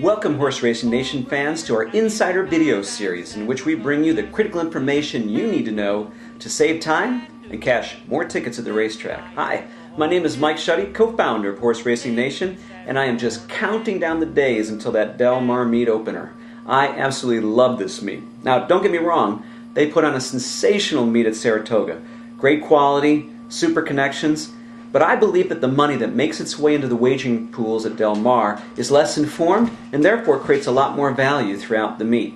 Welcome, Horse Racing Nation fans, to our Insider video series in which we bring you the critical information you need to know to save time and cash more tickets at the racetrack. Hi, my name is Mike Shuddy, co-founder of Horse Racing Nation, and I am just counting down the days until that Del Mar meet opener. I absolutely love this meet. Now, don't get me wrong, they put on a sensational meet at Saratoga. Great quality, super connections, but I believe that the money that makes its way into the wagering pools at Del Mar is less informed and therefore creates a lot more value throughout the meet.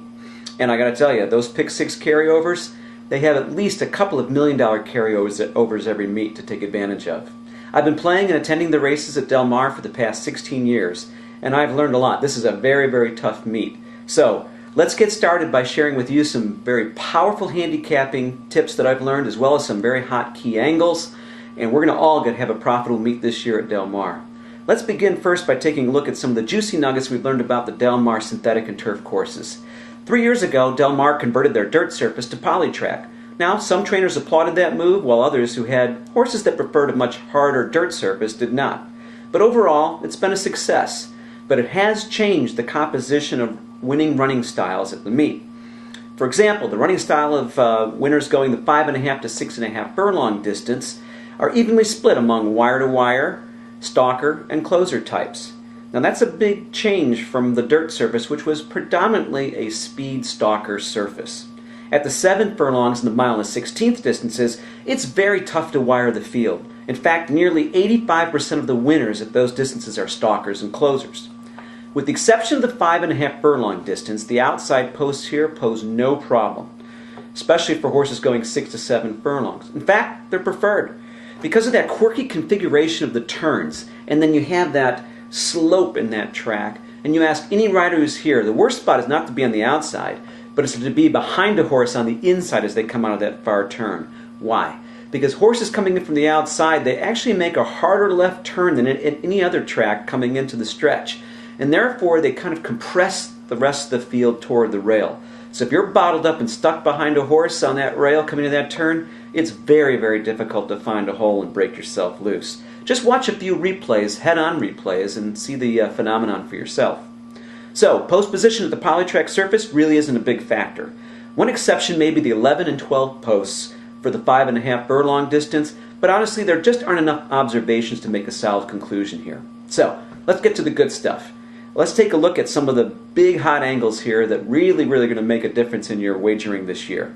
And I gotta tell you, those Pick 6 carryovers, they have at least a couple of $1 million carryovers every meet to take advantage of. I've been playing and attending the races at Del Mar for the past 16 years, and I've learned a lot. This is a very, very tough meet. So, let's get started by sharing with you some very powerful handicapping tips that I've learned, as well as some very hot key angles. And we're going to all have a profitable meet this year at Del Mar. Let's begin first by taking a look at some of the juicy nuggets we've learned about the Del Mar synthetic and turf courses. 3 years ago, Del Mar converted their dirt surface to polytrack. Now, some trainers applauded that move, while others who had horses that preferred a much harder dirt surface did not. But overall, it's been a success. But it has changed the composition of winning running styles at the meet. For example, the running style of winners going the 5.5 to 6.5 furlong distance are evenly split among wire-to-wire, stalker, and closer types. Now that's a big change from the dirt surface, which was predominantly a speed stalker surface. At the 7 furlongs and the mile and 1/16 distances, it's very tough to wire the field. In fact, nearly 85% of the winners at those distances are stalkers and closers. With the exception of the 5.5 furlong distance, the outside posts here pose no problem, especially for horses going 6 to 7 furlongs. In fact, they're preferred because of that quirky configuration of the turns, and then you have that slope in that track, and you ask any rider who's here, the worst spot is not to be on the outside, but it's to be behind a horse on the inside as they come out of that far turn. Why? Because horses coming in from the outside, they actually make a harder left turn than at any other track coming into the stretch, and therefore they kind of compress the rest of the field toward the rail. So if you're bottled up and stuck behind a horse on that rail coming to that turn, it's very, very difficult to find a hole and break yourself loose. Just watch a few replays, head-on replays, and see the phenomenon for yourself. So, post position at the polytrack surface really isn't a big factor. One exception may be the 11 and 12 posts for the 5.5 furlong distance, but honestly there just aren't enough observations to make a solid conclusion here. So, let's get to the good stuff. Let's take a look at some of the big hot angles here that really going to make a difference in your wagering this year.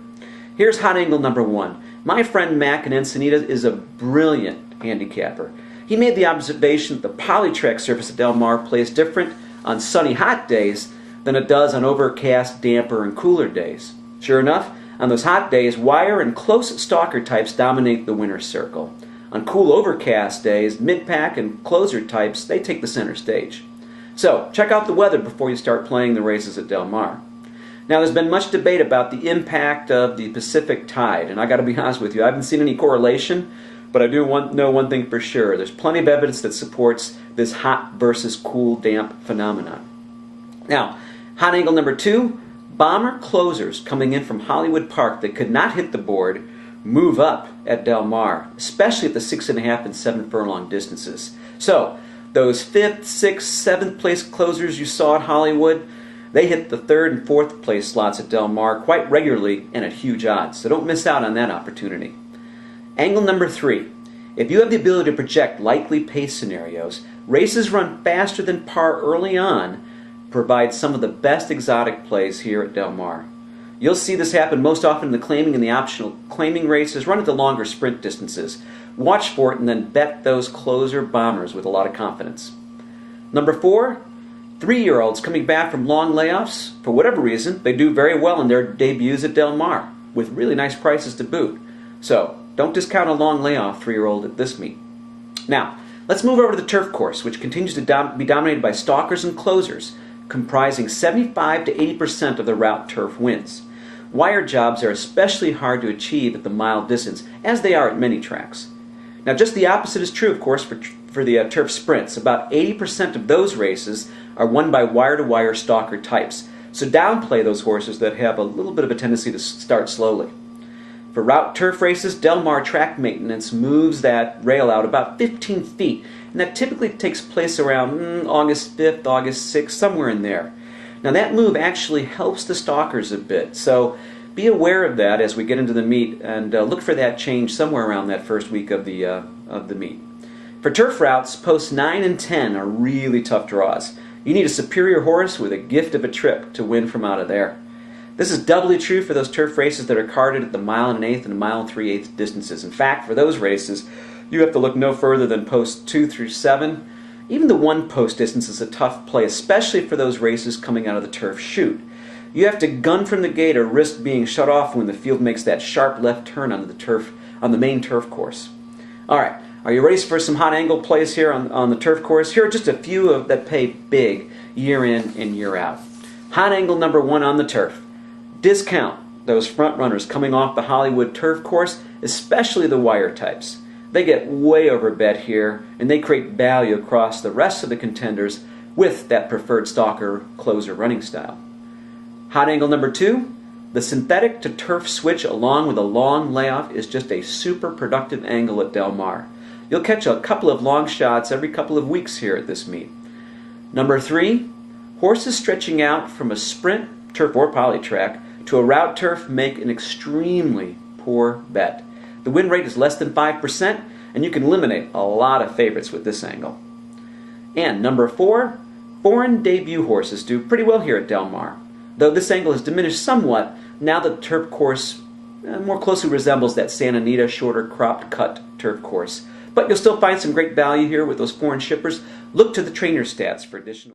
Here's hot angle number 1. My friend Mac in Encinitas is a brilliant handicapper. He made the observation that the polytrack surface at Del Mar plays different on sunny hot days than it does on overcast, damper, and cooler days. Sure enough, on those hot days, wire and close stalker types dominate the winner's circle. On cool overcast days, mid-pack and closer types, they take the center stage. So, check out the weather before you start playing the races at Del Mar. Now, there's been much debate about the impact of the Pacific tide, and I got to be honest with you, I haven't seen any correlation, but I do know one thing for sure. There's plenty of evidence that supports this hot versus cool damp phenomenon. Now, hot angle number 2, bomber closers coming in from Hollywood Park that could not hit the board move up at Del Mar, especially at the 6.5 and 7 furlong distances. So, those 5th, 6th, 7th place closers you saw at Hollywood, they hit the 3rd and 4th place slots at Del Mar quite regularly and at huge odds, so don't miss out on that opportunity. Angle number 3. If you have the ability to project likely pace scenarios, races run faster than par early on provide some of the best exotic plays here at Del Mar. You'll see this happen most often in the claiming and the optional claiming races run at the longer sprint distances. Watch for it and then bet those closer bombers with a lot of confidence. Number 4, 3-year-olds coming back from long layoffs. For whatever reason, they do very well in their debuts at Del Mar, with really nice prices to boot. So, don't discount a long layoff 3-year-old at this meet. Now, let's move over to the turf course, which continues to be dominated by stalkers and closers, comprising 75 to 80% of the route turf wins. Wire jobs are especially hard to achieve at the mile distance, as they are at many tracks. Now, just the opposite is true, of course, for the turf sprints. About 80% of those races are won by wire-to-wire stalker types. So downplay those horses that have a little bit of a tendency to start slowly. For route turf races, Del Mar track maintenance moves that rail out about 15 feet, and that typically takes place around August 5th, August 6th, somewhere in there. Now that move actually helps the stalkers a bit, so be aware of that as we get into the meet, and look for that change somewhere around that first week of the meet. For turf routes, posts 9 and 10 are really tough draws. You need a superior horse with a gift of a trip to win from out of there. This is doubly true for those turf races that are carded at the 1 1/8 and 1 3/8 distances. In fact, for those races, you have to look no further than posts 2 through 7. Even the 1 post distance is a tough play, especially for those races coming out of the turf chute. You have to gun from the gate or risk being shut off when the field makes that sharp left turn onto the turf, on the main turf course. All right, are you ready for some hot angle plays here on the turf course? Here are just a few that pay big year in and year out. Hot angle number 1 on the turf. Discount those front runners coming off the Hollywood turf course, especially the wire types. They get way overbet here, and they create value across the rest of the contenders with that preferred stalker closer running style. Hot angle number 2, the synthetic to turf switch along with a long layoff is just a super productive angle at Del Mar. You'll catch a couple of long shots every couple of weeks here at this meet. Number 3, horses stretching out from a sprint, turf or poly track, to a route turf make an extremely poor bet. The win rate is less than 5%, and you can eliminate a lot of favorites with this angle. And number 4, foreign debut horses do pretty well here at Del Mar, though this angle has diminished somewhat now that the turf course more closely resembles that Santa Anita shorter cropped cut turf course. But you'll still find some great value here with those foreign shippers. Look to the trainer stats for additional